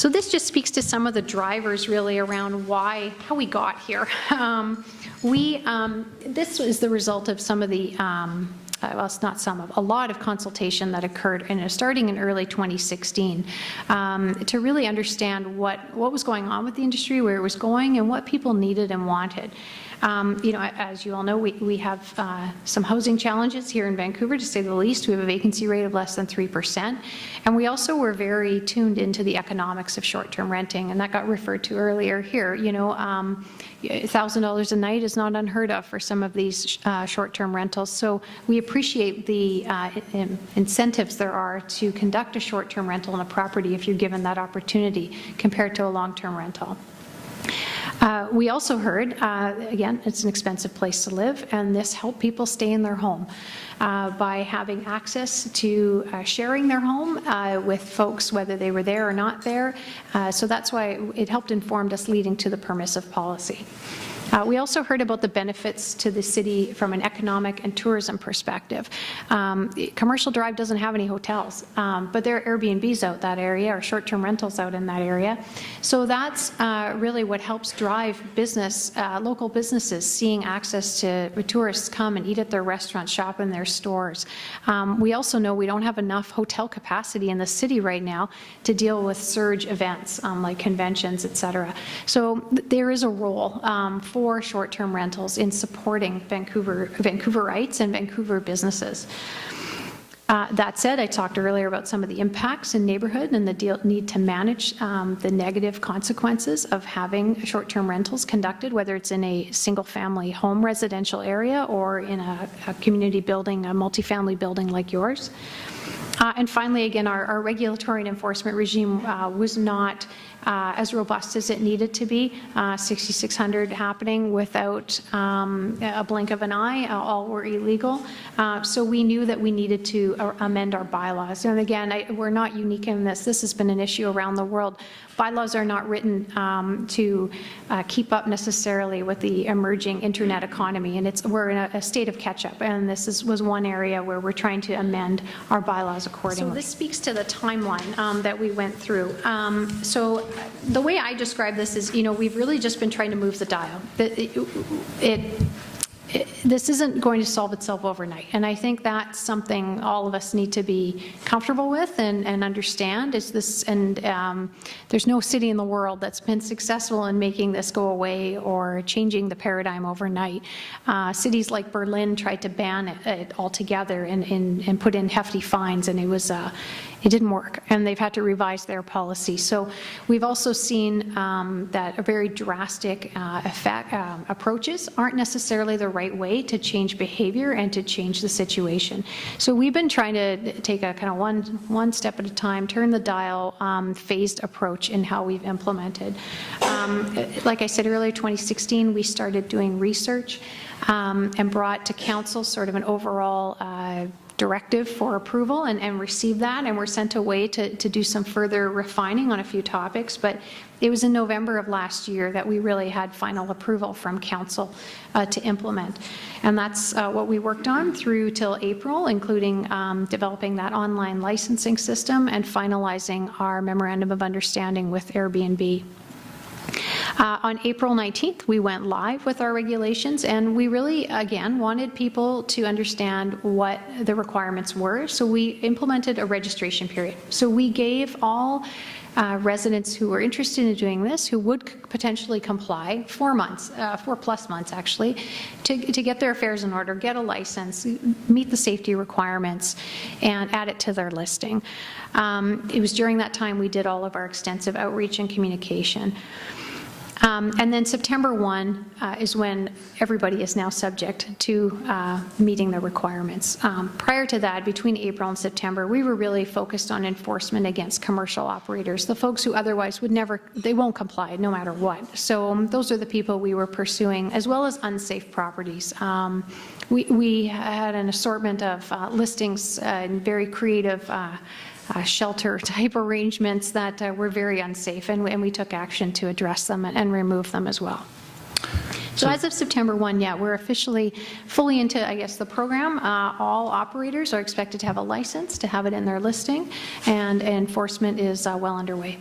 So this just speaks to some of the drivers really around how we got here. This is the result of some of the, well, it's not some of, a lot of consultation that occurred starting in early 2016 to really understand what was going on with the industry, where it was going, and what people needed and wanted. You know, as you all know, we have some housing challenges here in Vancouver, to say the least. We have a vacancy rate of less than 3%. And we also were very tuned into the economics of short-term renting, and that got referred to earlier here. You know, $1,000 a night is not unheard of for some of these short-term rentals. So we appreciate the incentives there are to conduct a short-term rental in a property if you're given that opportunity compared to a long-term rental. We also heard, again, it's an expensive place to live, and this helped people stay in their home by having access to sharing their home with folks, whether they were there or not there. So that's why it helped inform us leading to the permissive policy. We also heard about the benefits to the city from an economic and tourism perspective. Commercial Drive doesn't have any hotels, but there are Airbnbs out that area, or short-term rentals out in that area. So that's really what helps drive business, local businesses, seeing access to tourists come and eat at their restaurants, shop in their stores. We also know we don't have enough hotel capacity in the city right now to deal with surge events like conventions, et cetera. So there is a role for short-term rentals in supporting Vancouverites and Vancouver businesses. That said, I talked earlier about some of the impacts in neighborhood and the need to manage the negative consequences of having short-term rentals conducted, whether it's in a single-family home residential area or in a community building, a multifamily building like yours. And finally, again, our regulatory and enforcement regime was not as robust as it needed to be. 6,600 happening without a blink of an eye, all were illegal. So we knew that we needed to amend our bylaws. And again, we're not unique in this. This has been an issue around the world. Bylaws are not written to keep up necessarily with the emerging internet economy, and we're in a state of catch-up, and this was one area where we're trying to amend our bylaws accordingly. So this speaks to the timeline that we went through. So the way I describe this is, you know, we've really just been trying to move the dial. This isn't going to solve itself overnight, and I think that's something all of us need to be comfortable with and understand. There's no city in the world that's been successful in making this go away or changing the paradigm overnight. Cities like Berlin tried to ban it altogether and put in hefty fines, and it didn't work, and they've had to revise their policy. So we've also seen that a very drastic approaches aren't necessarily the right way to change behavior and to change the situation. So we've been trying to take a kind of one step at a time, turn the dial, phased approach in how we've implemented. Like I said earlier, 2016, we started doing research and brought to council sort of an overall directive for approval and received that, and were sent away to do some further refining on a few topics. But it was in November of last year that we really had final approval from council to implement. And that's what we worked on through till April, including developing that online licensing system and finalizing our memorandum of understanding with Airbnb. On April 19th, we went live with our regulations, and we really, again, wanted people to understand what the requirements were. So we implemented a registration period. So we gave all residents who were interested in doing this, who would potentially comply, 4 months, 4+ months actually, to get their affairs in order, get a license, meet the safety requirements, and add it to their listing. It was during that time we did all of our extensive outreach and communication. And then September 1 is when everybody is now subject to meeting the requirements. Prior to that, between April and September, we were really focused on enforcement against commercial operators, the folks who otherwise would never, they won't comply no matter what. So those are the people we were pursuing, as well as unsafe properties. We had an assortment of listings and very creative shelter type arrangements that were very unsafe, and we took action to address them and remove them as well. So as of September 1, yeah, we're officially fully into, I guess, the program. All operators are expected to have a license, to have it in their listing, and enforcement is well underway.